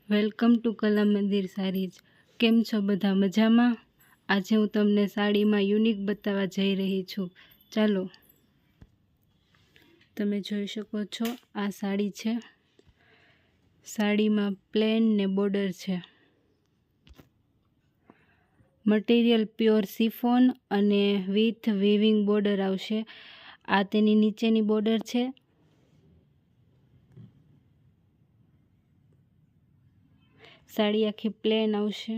Welcome to કલા મંદિર saris. કેમ છો બધા મજામાં? આજે હું તમને સાડીમાં યુનિક બતાવવા જઈ રહી છું। ચાલો, તમે જોઈ શકો છો આ સાડી છે। સાડીમાં પ્લેન ને બોર્ડર છે। મટીરિયલ પ્યોર સિફોન અને વિથ વીવિંગ બોર્ડર આવશે। આ તેની નીચેની બોર્ડર છે। સાડી આખી પ્લેન આવશે।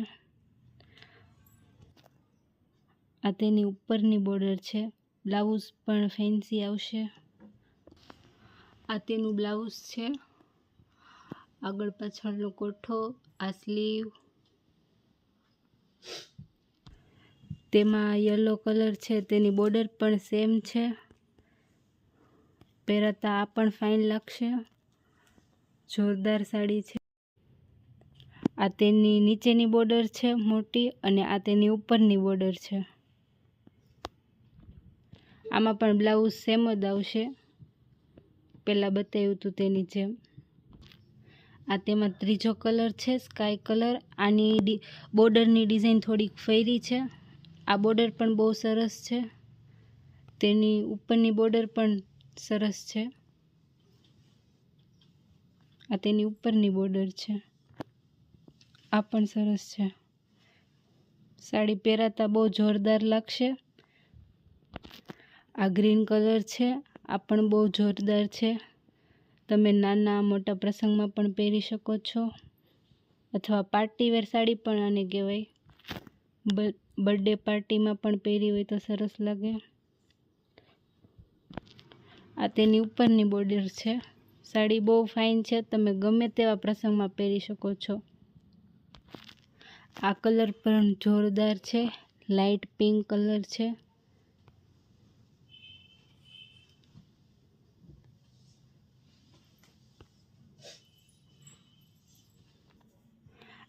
આ તેની ઉપરની બોર્ડર છે। બ્લાઉઝ પણ ફેન્સી આવશે। આ તેનું બ્લાઉઝ છે। આગળ પાછળનો કોઠો, આ સ્લીવ, તેમાં યલો કલર છે। તેની બોર્ડર પણ સેમ છે। પહેરાતા આ પણ ફાઇન લાગશે। જોરદાર સાડી છે। આ તેની નીચેની બોર્ડર છે મોટી, અને આ તેની ઉપરની બોર્ડર છે। આમાં પણ બ્લાઉઝ સેમ જ આવશે, પહેલાં બતાવ્યું હતું તેની જેમ। આ તેમાં ત્રીજો કલર છે, સ્કાય કલર। આની બોર્ડરની ડિઝાઇન થોડીક ફેરી છે। આ બોર્ડર પણ બહુ સરસ છે। તેની ઉપરની બોર્ડર પણ સરસ છે। આ તેની ઉપરની બોર્ડર છે। આ પણ સરસ છે। સાડી પહેરાતા બહુ જોરદાર લાગશે। આ ગ્રીન કલર છે। આ પણ બહુ જોરદાર છે। તમે નાના મોટા પ્રસંગમાં પણ પહેરી શકો છો, અથવા પાર્ટીવેર સાડી પણ આને કહેવાય। બર્થડે પાર્ટીમાં પણ પહેરી હોય તો સરસ લાગે। આ તેની ઉપરની બોર્ડર છે। સાડી બહુ ફાઇન છે, તમે ગમે તેવા પ્રસંગમાં પહેરી શકો છો। આ કલર પણ જોરદાર છે। લાઇટ પિંક કલર છે।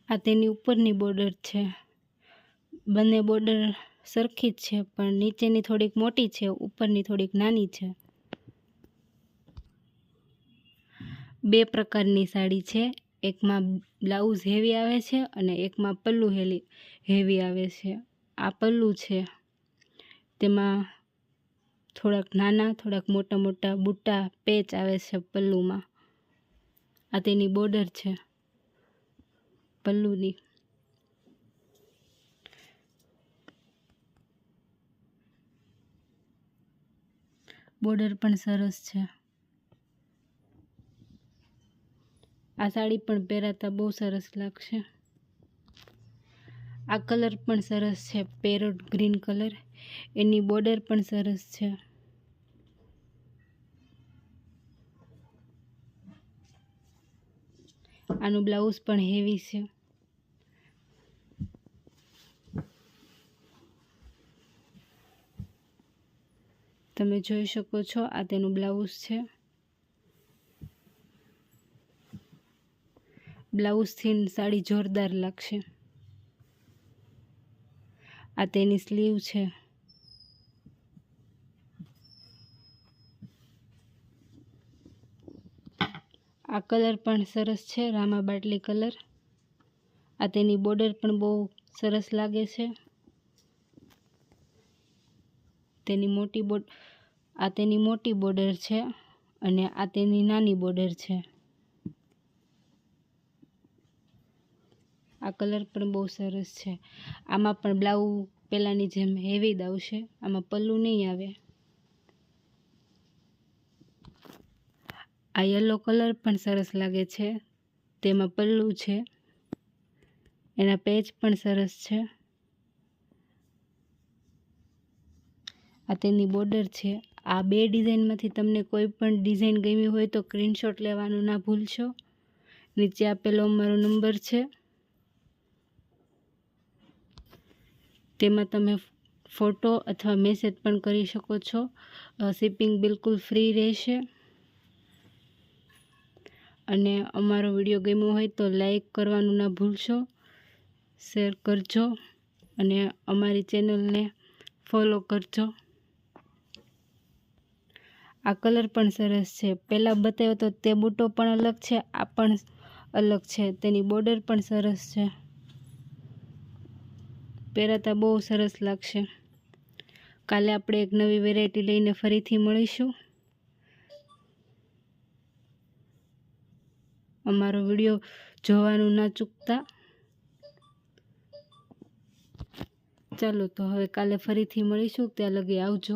આ તેની ઉપરની બોર્ડર છે। બંને બોર્ડર સરખી જ છે, પણ નીચેની થોડીક મોટી છે, ઉપરની થોડીક નાની છે। બે પ્રકારની સાડી છે। એકમાં બ્લાઉઝ હેવી આવે છે અને એકમાં પલ્લું હેવી આવે છે। આ પલ્લું છે, તેમાં થોડાક નાના થોડાક મોટા મોટા બુટ્ટા પેચ આવે છે પલ્લુમાં। આ તેની બોર્ડર છે પલ્લુની। બોર્ડર પણ સરસ છે। આ સાડી પણ પહેરાતા બહુ સરસ લાગશે। આ કલર પણ સરસ છે, પેરોટ ગ્રીન કલર। એની બોર્ડર પણ સરસ છે। આનું બ્લાઉઝ પણ હેવી છે। તમે જોઈ શકો છો આ તેનું બ્લાઉઝ છે। બ્લાઉઝથી સાડી જોરદાર લાગશે। આ તેની સ્લીવ છે। આ કલર પણ સરસ છે, રામા બાટલી કલર। આ તેની બોર્ડર પણ બહુ સરસ લાગે છે। આ તેની મોટી બોર્ડર છે, અને આ તેની નાની બોર્ડર છે। આ કલર પણ બહુ સરસ છે। આમાં પણ બ્લાઉઝ પહેલાંની જેમ હેવી જ આવશે, આમાં પલ્લું નહીં આવે। આ યલો કલર પણ સરસ લાગે છે, તેમાં પલ્લું છે, એના પેચ પણ સરસ છે। આ તેની બોર્ડર છે। આ બે ડિઝાઇનમાંથી તમને કોઈ પણ ડિઝાઇન ગમી હોય તો સ્ક્રીનશોટ લેવાનું ના ભૂલશો। નીચે આપેલો અમારો નંબર છે, તેમાં તમે ફોટો અથવા મેસેજ પણ કરી શકો છો। શિપિંગ બિલકુલ ફ્રી રહેશે। અને અમારો વિડીયો ગમ્યો હોય તો લાઈક કરવાનું ના ભૂલશો, શેર કરજો, અને અમારી ચેનલને ફોલો કરજો। આ કલર પણ સરસ છે। પહેલાં બતાવ્યો તો તે બુટ્ટો પણ અલગ છે, આ પણ અલગ છે, તેની બોર્ડર પણ સરસ છે, પહેરાતા બહુ સરસ લાગશે। કાલે આપણે એક નવી વેરાયટી લઈને ફરીથી મળીશું। અમારો વિડીયો જોવાનું ના ચૂકતા। ચાલો તો હવે કાલે ફરીથી મળીશું, ત્યાં લગી આવજો।